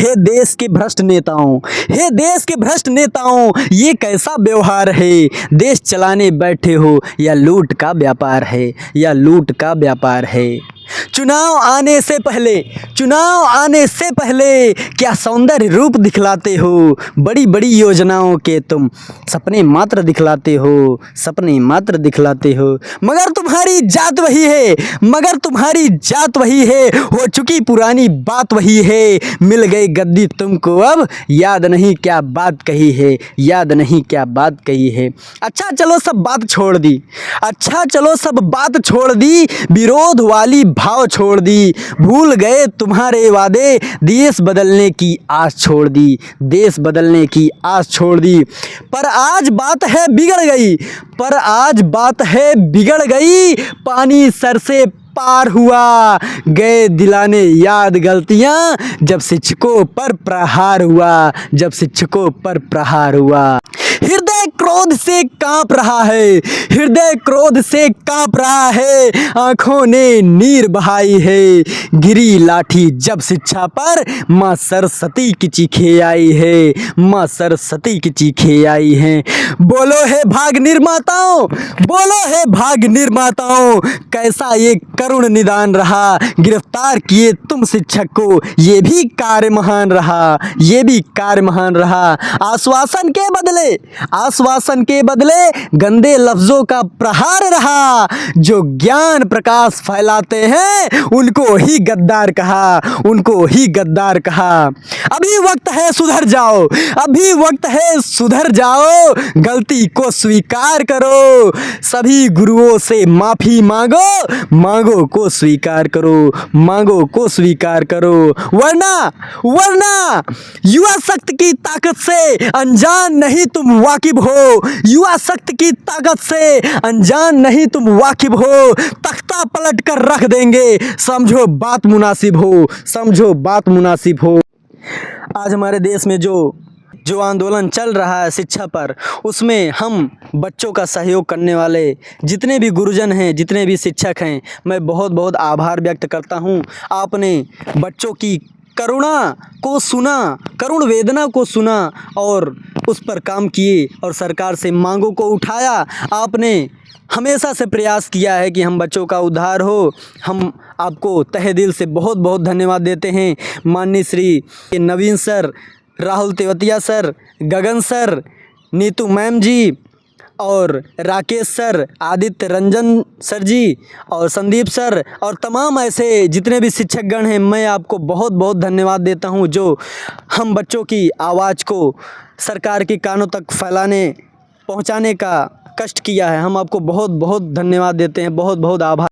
हे देश के भ्रष्ट नेताओं, हे देश के भ्रष्ट नेताओं, ये कैसा व्यवहार है। देश चलाने बैठे हो या लूट का व्यापार है, या लूट का व्यापार है। चुनाव आने से पहले क्या सौंदर्य रूप दिखलाते हो। बड़ी बड़ी योजनाओं के तुम सपने मात्र दिखलाते हो, सपने मात्र दिखलाते हो। मगर तुम्हारी जात वही है, हो चुकी पुरानी बात वही है। मिल गई गद्दी तुमको अब, याद नहीं क्या बात कही है, याद नहीं क्या बात कही है। अच्छा चलो सब बात छोड़ दी, विरोध वाली भाव छोड़ दी। भूल गए तुम्हारे वादे, देश बदलने की आस छोड़ दी, देश बदलने की आस छोड़ दी। पर आज बात है बिगड़ गई, पानी सर से पार हुआ। गए दिलाने याद गलतियां, जब शिक्षकों पर प्रहार हुआ। हृदय क्रोध से कांप रहा है, आंखों ने नीर बहाई है। गिरी लाठी जब शिक्षा पर, माँ सरस्वती की चीखें आई हैं। बोलो है भाग निर्माताओं, कैसा ये करुण निदान रहा। गिरफ्तार किए तुम शिक्षक को, ये भी कार्य महान रहा। आश्वासन के बदले गंदे लफ्जों का प्रहार रहा। जो ज्ञान प्रकाश फैलाते हैं, उनको ही गद्दार कहा। अभी वक्त है सुधर जाओ, गलती को स्वीकार करो। सभी गुरुओं से माफी मांगो को स्वीकार करो। वरना युवा शक्ति की ताकत से अनजान नहीं तुम वाकिफ हो। तख्ता पलट कर रख देंगे, समझो बात मुनासिब हो। आज हमारे देश में जो आंदोलन चल रहा है शिक्षा पर, उसमें हम बच्चों का सहयोग करने वाले जितने भी गुरुजन हैं, जितने भी शिक्षक हैं, मैं बहुत बहुत आभार व्यक्त करता हूं। आपने बच्चों की करुण वेदना को सुना और उस पर काम किए और सरकार से मांगों को उठाया। आपने हमेशा से प्रयास किया है कि हम बच्चों का उद्धार हो। हम आपको तहे दिल से बहुत बहुत धन्यवाद देते हैं। माननीय श्री नवीन सर, राहुल तेवतिया सर, गगन सर, नीतू मैम जी और राकेश सर, आदित्य रंजन सर जी और संदीप सर और तमाम ऐसे जितने भी शिक्षकगण हैं, मैं आपको बहुत बहुत धन्यवाद देता हूं, जो हम बच्चों की आवाज़ को सरकार के कानों तक पहुंचाने का कष्ट किया है। हम आपको बहुत बहुत धन्यवाद देते हैं, बहुत बहुत आभार।